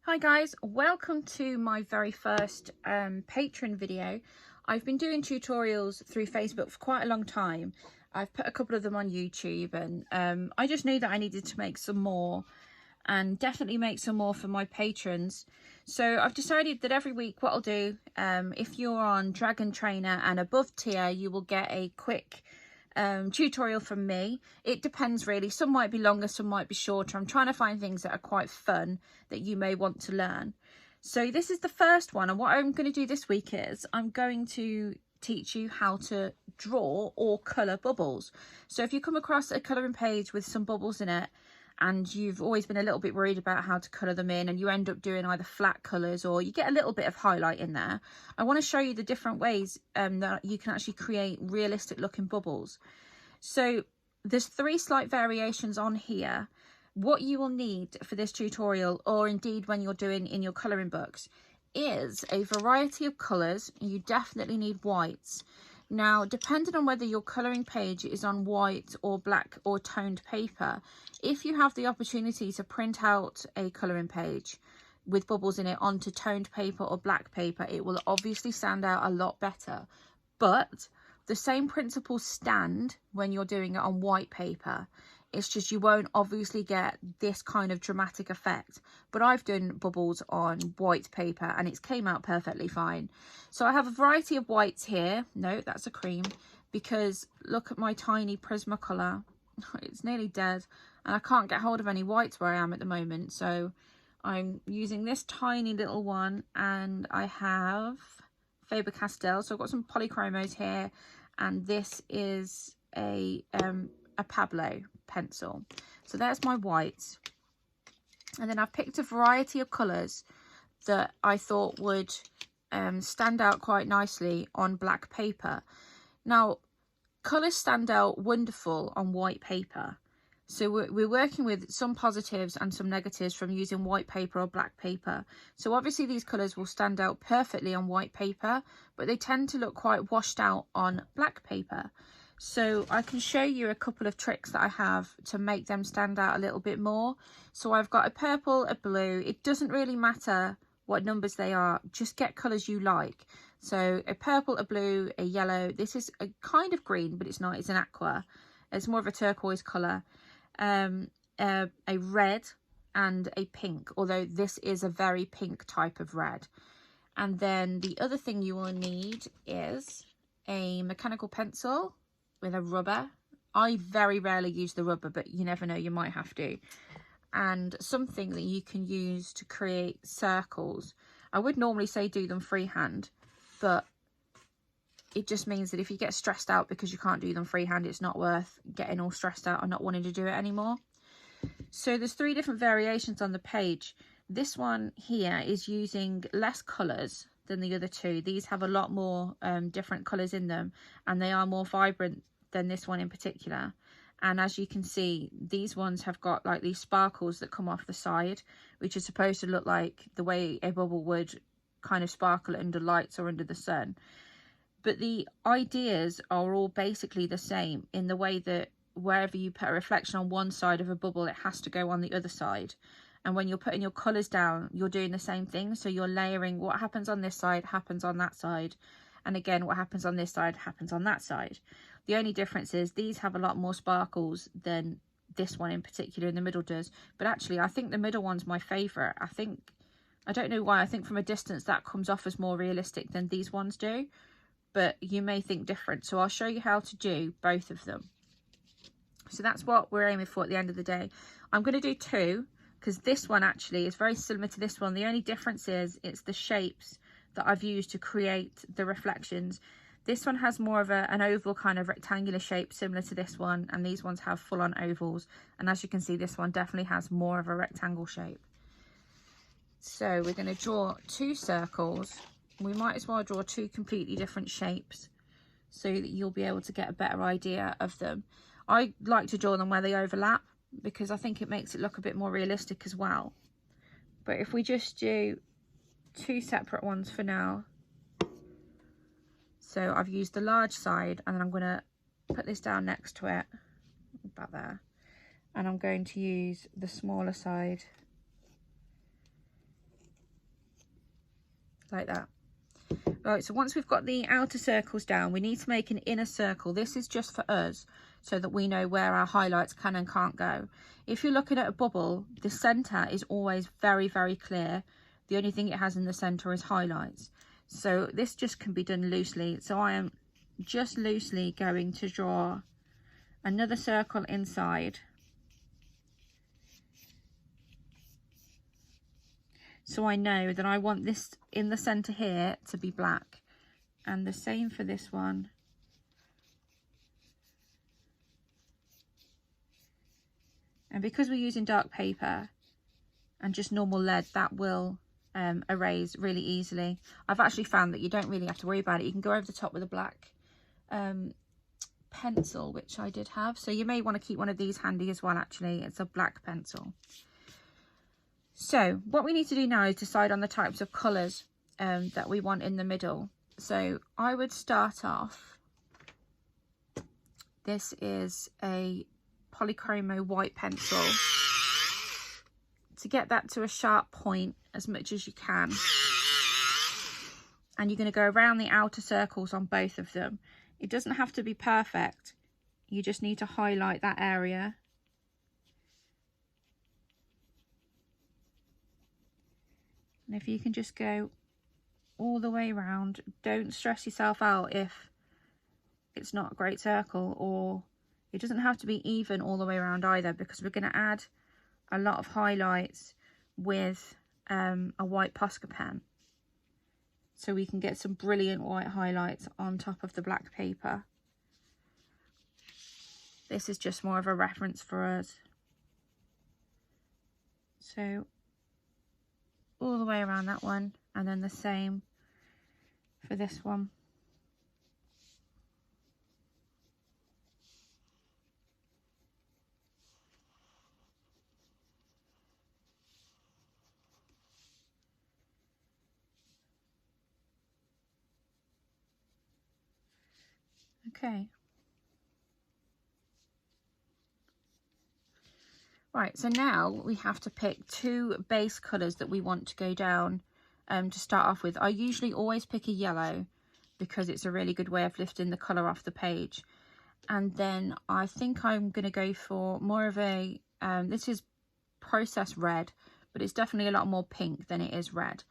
Hi guys, welcome to my very first Patreon video. I've been doing tutorials through Facebook for quite a long time. I've put a couple of them on YouTube and I just knew that I needed to make some more and definitely make some more for my patrons. So I've decided that every week what I'll do, if you're on Dragon Trainer and above tier, you will get a quick tutorial from me. It depends really, some might be longer, some might be shorter. I'm trying to find things that are quite fun that you may want to learn. So this is the first one, and what I'm going to do this week is I'm going to teach you how to draw or colour bubbles. So if you come across a colouring page with some bubbles in it and you've always been a little bit worried about how to colour them in and you end up doing either flat colours or you get a little bit of highlight in there, I want to show you the different ways that you can actually create realistic looking bubbles. So there's 3 slight variations on here. What you will need for this tutorial, or indeed when you're doing in your colouring books, is a variety of colours. You definitely need whites. Now, depending on whether your colouring page is on white or black or toned paper, if you have the opportunity to print out a colouring page with bubbles in it onto toned paper or black paper, it will obviously stand out a lot better. But the same principles stand when you're doing it on white paper. It's just you won't obviously get this kind of dramatic effect. But I've done bubbles on white paper and it's came out perfectly fine. So I have a variety of whites here. No, that's a cream, because look at my tiny Prismacolor. It's nearly dead and I can't get hold of any whites where I am at the moment. So I'm using this tiny little one, and I have Faber-Castell. So I've got some polychromos here, and this is a Pablo pencil. So there's my whites, and then I've picked a variety of colours that I thought would stand out quite nicely on black paper. Now, colours stand out wonderful on white paper, so we're working with some positives and some negatives from using white paper or black paper. So obviously these colours will stand out perfectly on white paper, but they tend to look quite washed out on black paper. So I can show you a couple of tricks that I have to make them stand out a little bit more. So I've got a purple, a blue. It doesn't really matter what numbers they are, just get colours you like. So a purple, a blue, a yellow. This is a kind of green, but it's not, it's an aqua. It's more of a turquoise colour. A red and a pink, although this is a very pink type of red. And then the other thing you will need is a mechanical pencil with a rubber. I very rarely use the rubber, but you never know, you might have to. And something that you can use to create circles. I would normally say do them freehand, but it just means that if you get stressed out because you can't do them freehand, it's not worth getting all stressed out and not wanting to do it anymore. So there's 3 different variations on the page. This one here is using less colours than the other 2. These have a lot more different colours in them, and they are more vibrant than this one in particular. And as you can see, these ones have got like these sparkles that come off the side, which is supposed to look like the way a bubble would kind of sparkle under lights or under the sun. But the ideas are all basically the same in the way that wherever you put a reflection on one side of a bubble, it has to go on the other side. And when you're putting your colours down, you're doing the same thing. So you're layering what happens on this side, happens on that side. And again, what happens on this side, happens on that side. The only difference is these have a lot more sparkles than this one in particular in the middle does. But actually, I think the middle one's my favourite. I don't know why, I think from a distance that comes off as more realistic than these ones do. But you may think different. So I'll show you how to do both of them. So that's what we're aiming for at the end of the day. I'm going to do 2 because this one actually is very similar to this one. The only difference is it's the shapes that I've used to create the reflections. This one has more of an oval kind of rectangular shape similar to this one, and these ones have full-on ovals. And as you can see, this one definitely has more of a rectangle shape. So we're going to draw 2 circles. We might as well draw 2 completely different shapes so that you'll be able to get a better idea of them. I like to draw them where they overlap because I think it makes it look a bit more realistic as well. But if we just do 2 separate ones for now. So I've used the large side, and then I'm going to put this down next to it, about there. And I'm going to use the smaller side like that. Right, so once we've got the outer circles down, we need to make an inner circle. This is just for us, so that we know where our highlights can and can't go. If you're looking at a bubble, the center is always very, very clear. The only thing it has in the center is highlights. So this just can be done loosely. So I am just loosely going to draw another circle inside. So I know that I want this in the center here to be black, and the same for this one. And because we're using dark paper and just normal lead, that will erase really easily. I've actually found that you don't really have to worry about it. You can go over the top with a black pencil, which I did have. So you may want to keep one of these handy as well, actually. It's a black pencil. So what we need to do now is decide on the types of colours that we want in the middle. So I would start off, this is a Polychromo white pencil, to get that to a sharp point as much as you can. And you're going to go around the outer circles on both of them. It doesn't have to be perfect. You just need to highlight that area. And if you can just go all the way around, don't stress yourself out if it's not a great circle, or it doesn't have to be even all the way around either, because we're going to add a lot of highlights with a white Posca pen. So we can get some brilliant white highlights on top of the black paper. This is just more of a reference for us. So all the way around that one, and then the same for this one. Okay. Right, so now we have to pick two base colours that we want to go down to start off with. I usually always pick a yellow because it's a really good way of lifting the colour off the page. And then I think I'm going to go for more of a, this is processed red, but it's definitely a lot more pink than it is red.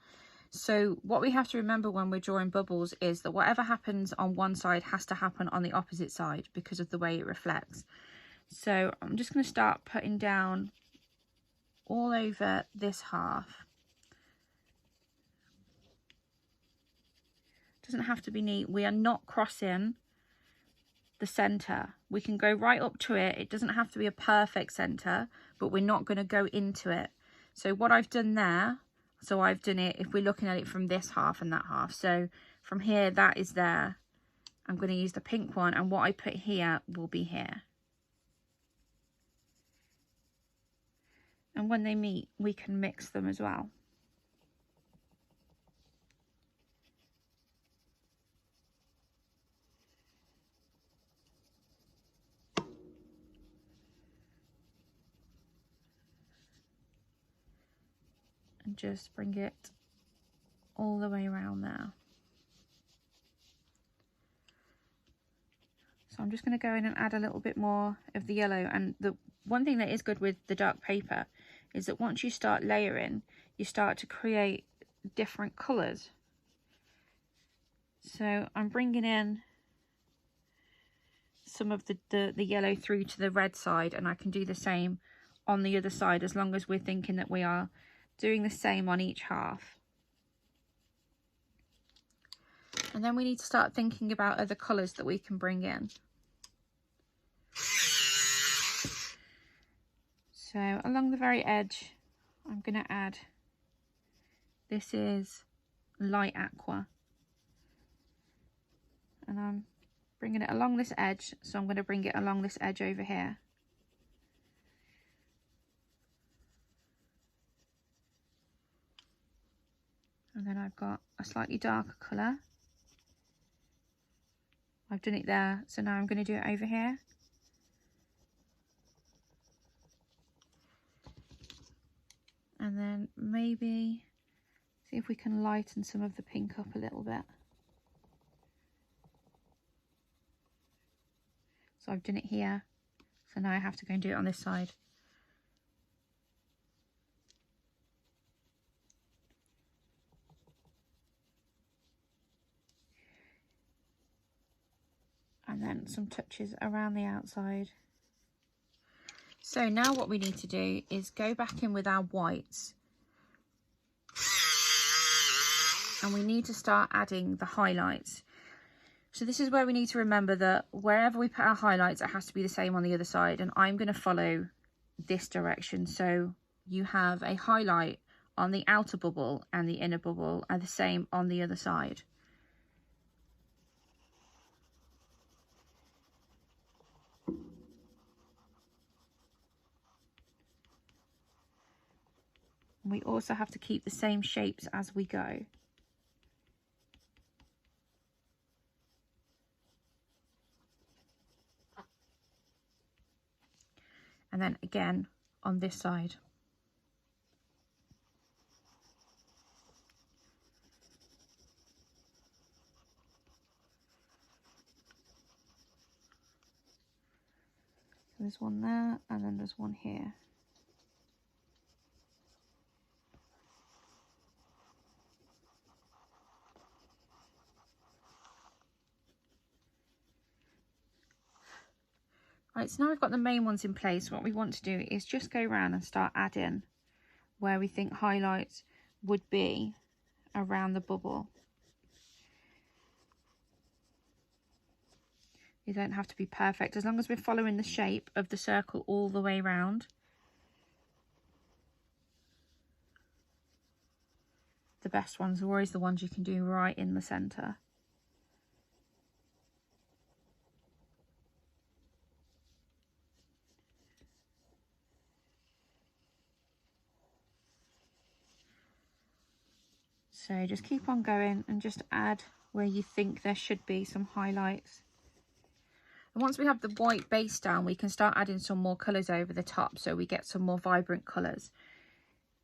So what we have to remember when we're drawing bubbles is that whatever happens on one side has to happen on the opposite side because of the way it reflects. So I'm just going to start putting down all over this half. Doesn't have to be neat. We are not crossing the center. We can go right up to it. It doesn't have to be a perfect center, but we're not going to go into it. So what I've done there, so I've done it, if we're looking at it from this half and that half. So from here, that is there. I'm going to use the pink one, and what I put here will be here. And when they meet, we can mix them as well. And just bring it all the way around there. So I'm just going to go in and add a little bit more of the yellow. And the one thing that is good with the dark paper is that once you start layering, you start to create different colours. So I'm bringing in some of the yellow through to the red side, and I can do the same on the other side, as long as we're thinking that we are doing the same on each half. And then we need to start thinking about other colours that we can bring in. So along the very edge, I'm going to add, this is light aqua. And I'm bringing it along this edge, so I'm going to bring it along this edge over here. And then I've got a slightly darker colour. I've done it there, so now I'm going to do it over here. And then maybe See if we can lighten some of the pink up a little bit. So I've done it here. So now I have to go and do it on this side. And then some touches around the outside. So now what we need to do is go back in with our whites. And we need to start adding the highlights. So this is where we need to remember that wherever we put our highlights, it has to be the same on the other side. And I'm going to follow this direction. So you have a highlight on the outer bubble and the inner bubble are the same on the other side. We also have to keep the same shapes as we go. And then again on this side. So there's one there and then there's one here. Right, so now we've got the main ones in place. What we want to do is just go around and start adding where we think highlights would be around the bubble. You don't have to be perfect, as long as we're following the shape of the circle all the way around. The best ones are always the ones you can do right in the centre. So just keep on going and just add where you think there should be some highlights. And once we have the white base down, we can start adding some more colours over the top so we get some more vibrant colours.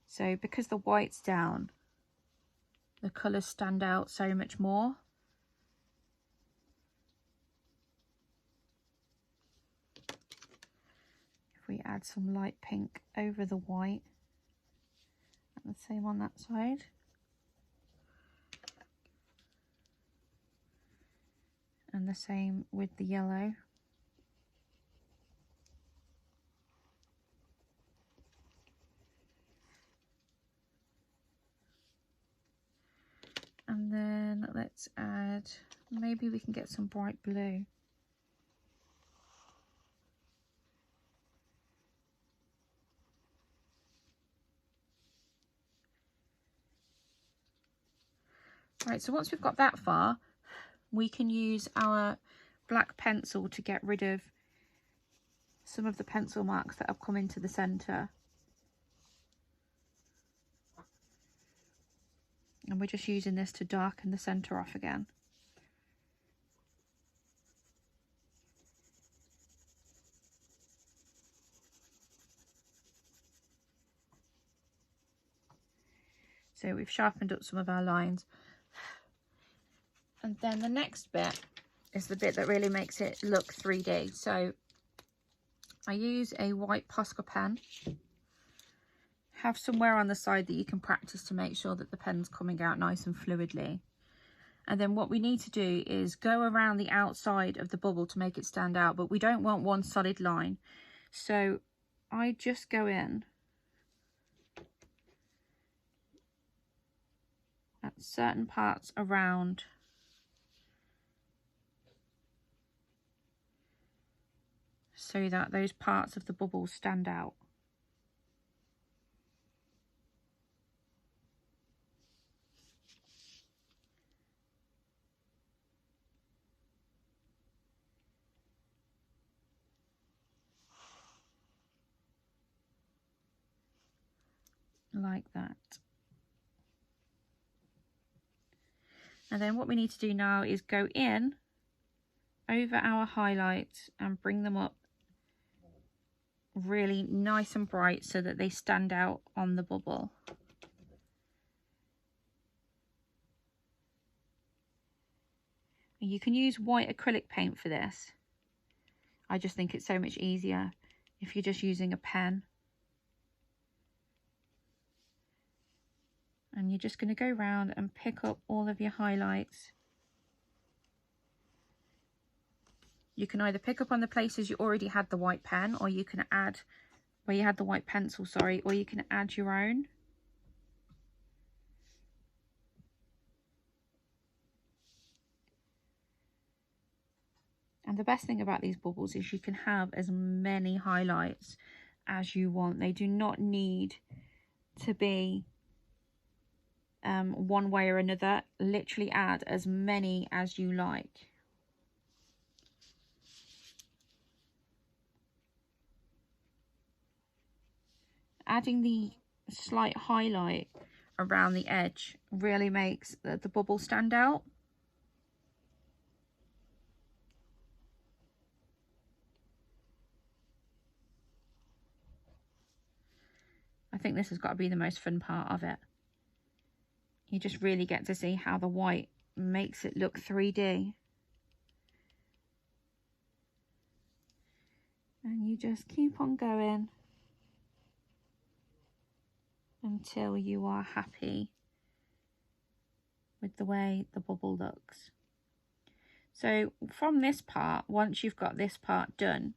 So because the white's down, the colours stand out so much more. If we add some light pink over the white, and the same on that side. And the same with the yellow. And then let's add, maybe we can get some bright blue. Right, so once we've got that far, we can use our black pencil to get rid of some of the pencil marks that have come into the centre. And we're just using this to darken the centre off again. So we've sharpened up some of our lines. And then the next bit is the bit that really makes it look 3D. So I use a white Posca pen. Have somewhere on the side that you can practice to make sure that the pen's coming out nice and fluidly. And then what we need to do is go around the outside of the bubble to make it stand out, but we don't want one solid line. So I just go in at certain parts around so that those parts of the bubble stand out. Like that. And then what we need to do now is go in over our highlights and bring them up really nice and bright so that they stand out on the bubble. You can use white acrylic paint for this. I just think it's so much easier if you're just using a pen. And you're just going to go around and pick up all of your highlights. You can either pick up on the places you already had the white pen, or you can add where you had the white pencil, sorry, or you can add your own. And the best thing about these bubbles is you can have as many highlights as you want. They do not need to be one way or another. Literally add as many as you like. Adding the slight highlight around the edge really makes the bubble stand out. I think this has got to be the most fun part of it. You just really get to see how the white makes it look 3D. And you just keep on going until you are happy with the way the bubble looks. So from this part, once you've got this part done,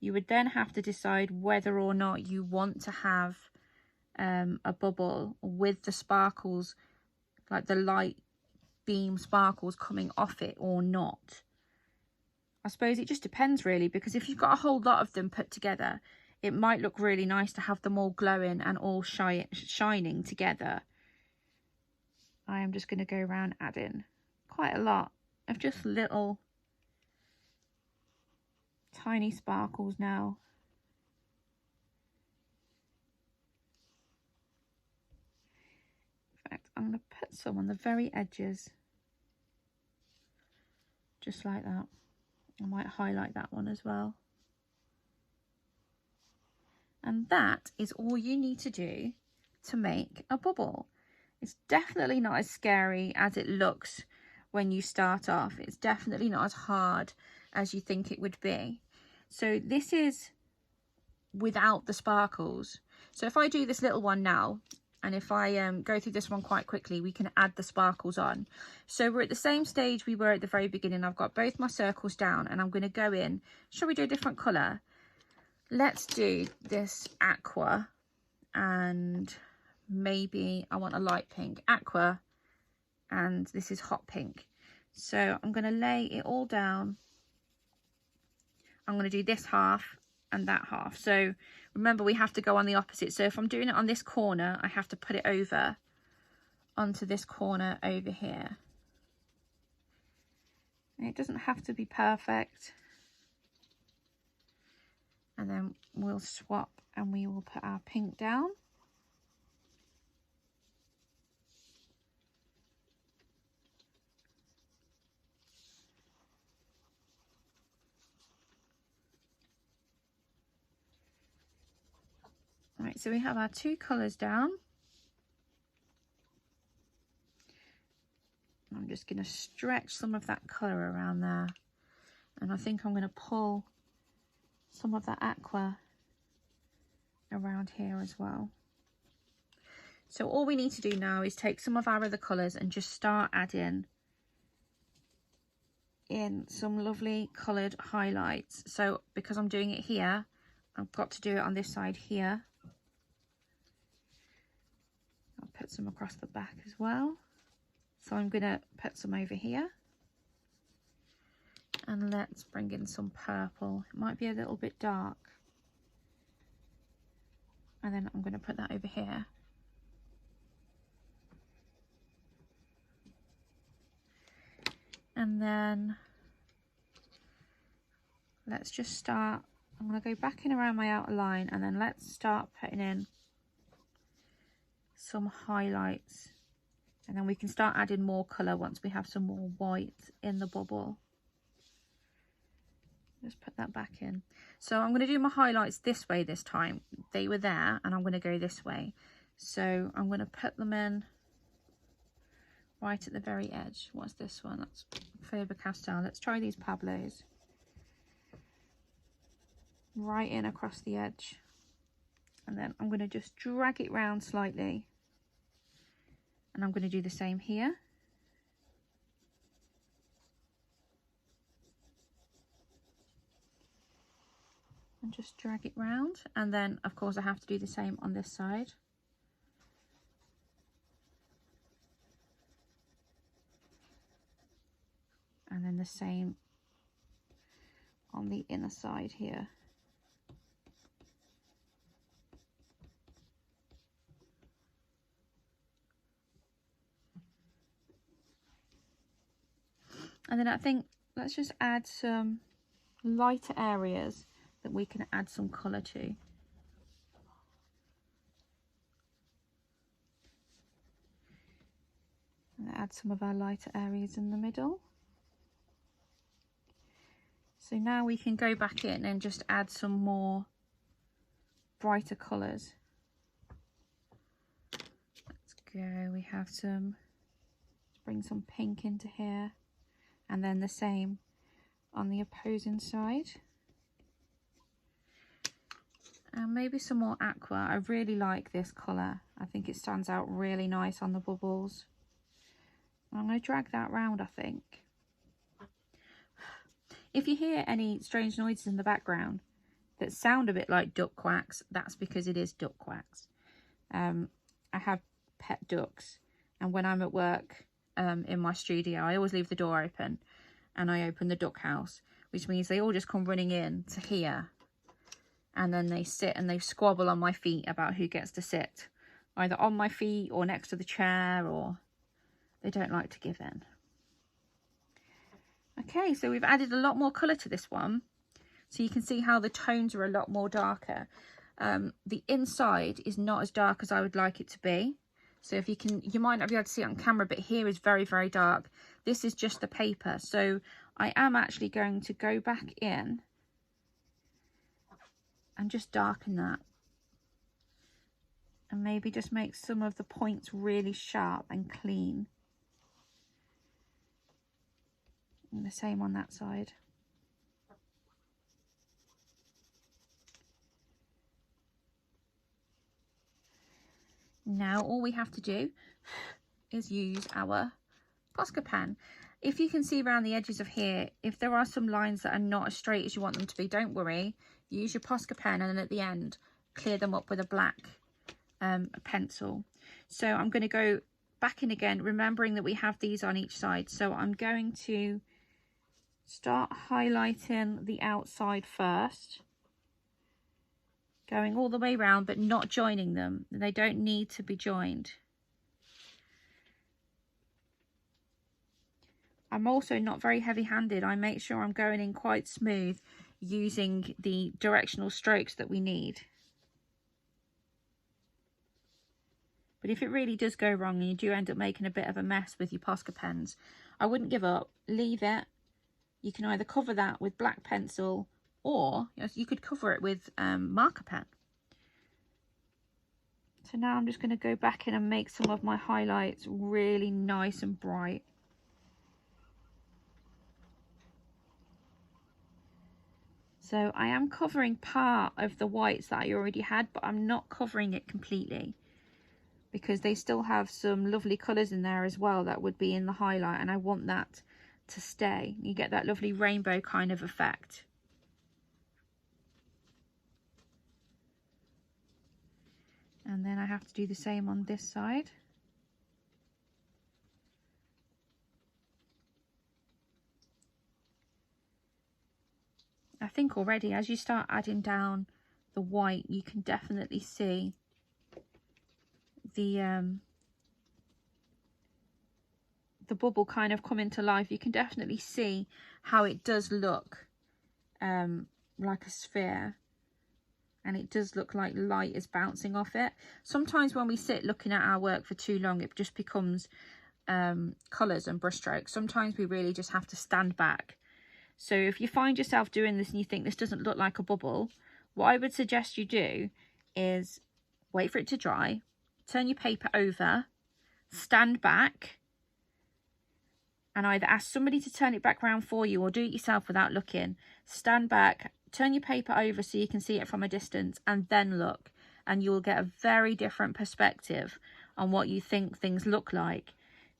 you would then have to decide whether or not you want to have a bubble with the sparkles, like the light beam sparkles coming off it or not. I suppose it just depends really, because if you've got a whole lot of them put together, it might look really nice to have them all glowing and all shining together. I am just going to go around adding quite a lot of just little tiny sparkles now. In fact, I'm going to put some on the very edges, just like that. I might highlight that one as well. And that is all you need to do to make a bubble. It's definitely not as scary as it looks when you start off. It's definitely not as hard as you think it would be. So this is without the sparkles. So if I do this little one now, and if I go through this one quite quickly, we can add the sparkles on. So we're at the same stage we were at the very beginning. I've got both my circles down and I'm going to go in. Shall we do a different colour? Let's do this aqua, and maybe I want a light pink. Aqua, and this is hot pink. So I'm going to lay it all down. I'm going to do this half and that half. So remember, we have to go on the opposite. So if I'm doing it on this corner, I have to put it over onto this corner over here. And it doesn't have to be perfect. And then we'll swap and we will put our pink down. Right, so we have our two colours down. I'm just going to stretch some of that colour around there. And I think I'm going to pull some of that aqua around here as well. So all we need to do now is take some of our other colours and just start adding in some lovely coloured highlights. So because I'm doing it here, I've got to do it on this side here. I'll put some across the back as well. So I'm going to put some over here. And let's bring in some purple. It might be a little bit dark. And then I'm going to put that over here. And then let's just start. I'm going to go back in around my outer line, and then let's start putting in some highlights. And then we can start adding more colour once we have some more white in the bubble. Just put that back in. So I'm going to do my highlights this way this time. They were there and I'm going to go this way. So I'm going to put them in right at the very edge. What's this one? That's Faber-Castell. Let's try these Pablos. Right in across the edge. And then I'm going to just drag it round slightly. And I'm going to do the same here. And just drag it round. And then, of course, I have to do the same on this side. And then the same on the inner side here. And then I think let's just add some lighter areas that we can add some colour to. And add some of our lighter areas in the middle. So now we can go back in and just add some more brighter colours. Let's go, we have some, let's bring some pink into here. And then the same on the opposing side. And maybe some more aqua. I really like this colour. I think it stands out really nice on the bubbles. I'm going to drag that round, I think. If you hear any strange noises in the background that sound a bit like duck quacks, that's because it is duck quacks. I have pet ducks, and when I'm at work in my studio, I always leave the door open, and I open the duck house, which means they all just come running in to here, and then they sit and they squabble on my feet about who gets to sit, either on my feet or next to the chair, or they don't like to give in. Okay, so we've added a lot more colour to this one, so you can see how the tones are a lot more darker. The inside is not as dark as I would like it to be. So if you can, you might not be able to see it on camera, but here is very, very dark. This is just the paper. So I am actually going to go back in and just darken that. And maybe just make some of the points really sharp and clean. And the same on that side. Now all we have to do is use our Posca pen. If you can see around the edges of here, if there are some lines that are not as straight as you want them to be, don't worry. Use your Posca pen and then at the end, clear them up with a black pencil. So I'm going to go back in again, remembering that we have these on each side. So I'm going to start highlighting the outside first. Going all the way around, but not joining them. They don't need to be joined. I'm also not very heavy-handed. I make sure I'm going in quite smooth using the directional strokes that we need. But if it really does go wrong and you do end up making a bit of a mess with your Posca pens, I wouldn't give up. Leave it. You can either cover that with black pencil, or you could cover it with marker pen. So now I'm just going to go back in and make some of my highlights really nice and bright. So I am covering part of the whites that I already had, but I'm not covering it completely, because they still have some lovely colours in there as well that would be in the highlight, and I want that to stay. You get that lovely rainbow kind of effect. And then I have to do the same on this side. I think already as you start adding down the white, you can definitely see the bubble kind of come into life. You can definitely see how it does look like a sphere, and it does look like light is bouncing off it. Sometimes when we sit looking at our work for too long, it just becomes colours and brush strokes. Sometimes we really just have to stand back. So if you find yourself doing this and you think this doesn't look like a bubble, what I would suggest you do is wait for it to dry, turn your paper over, stand back, and either ask somebody to turn it back around for you or do it yourself without looking. Stand back, turn your paper over so you can see it from a distance, and then look, and you'll get a very different perspective on what you think things look like.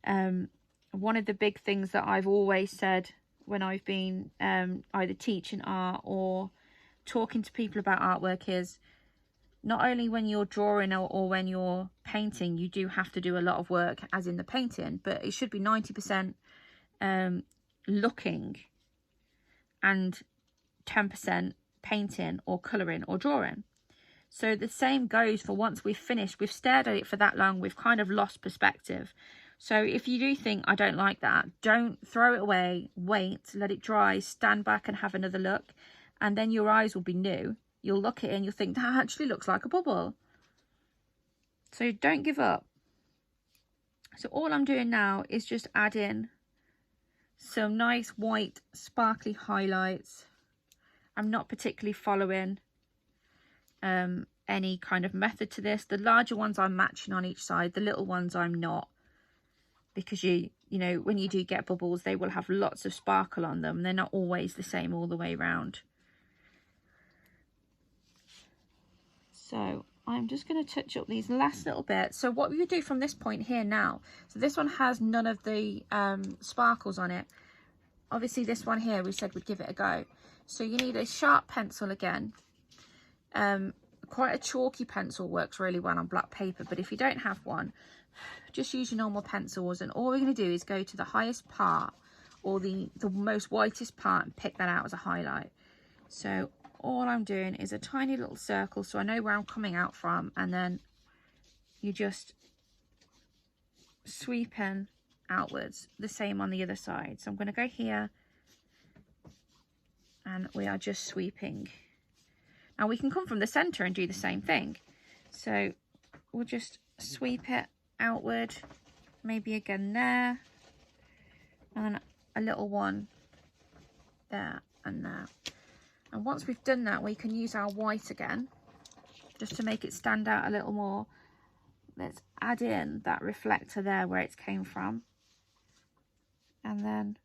One of the big things that I've always said when I've been either teaching art or talking to people about artwork is, not only when you're drawing or when you're painting, you do have to do a lot of work as in the painting, but it should be 90% looking and 10% painting or colouring or drawing. So the same goes for once we've finished, we've stared at it for that long, we've kind of lost perspective. So if you do think, I don't like that, don't throw it away, wait, let it dry, stand back and have another look, and then your eyes will be new. You'll look at it and you'll think, that actually looks like a bubble. So don't give up. So all I'm doing now is just adding some nice white sparkly highlights. I'm not particularly following any kind of method to this. The larger ones I'm matching on each side, the little ones I'm not, because you know, when you do get bubbles, they will have lots of sparkle on them. They're not always the same all the way around. So I'm just going to touch up these last little bits. So what we do from this point here now, so this one has none of the sparkles on it. Obviously this one here we said we'd give it a go. So you need a sharp pencil again. Quite a chalky pencil works really well on black paper, but if you don't have one, just use your normal pencils, and all we're going to do is go to the highest part or the most whitest part and pick that out as a highlight. So all I'm doing is a tiny little circle so I know where I'm coming out from, and then you just sweep in outwards. The same on the other side. So I'm going to go here and we are just sweeping. Now we can come from the center and do the same thing. So we'll just sweep it outward, maybe again there, and then a little one there and there. And once we've done that, we can use our white again, just to make it stand out a little more. Let's add in that reflector there where it came from. And then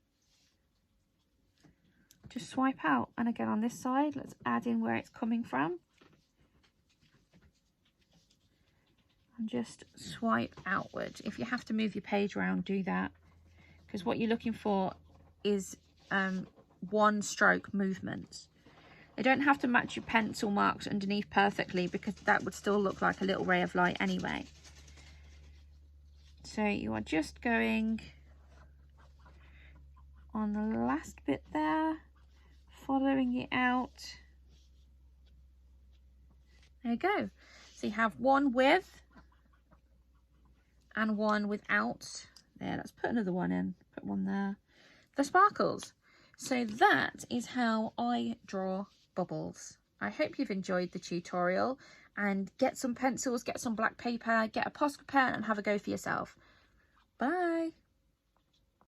just swipe out. And again on this side, let's add in where it's coming from. And just swipe outward. If you have to move your page around, do that. Because what you're looking for is one stroke movements. They don't have to match your pencil marks underneath perfectly, because that would still look like a little ray of light anyway. So you are just going on the last bit there, following it out. There you go. So you have one with and one without. There, let's put another one in, put one there. The sparkles. So that is how I draw bubbles. I hope you've enjoyed the tutorial, and get some pencils, get some black paper, get a Posca pen and have a go for yourself. Bye.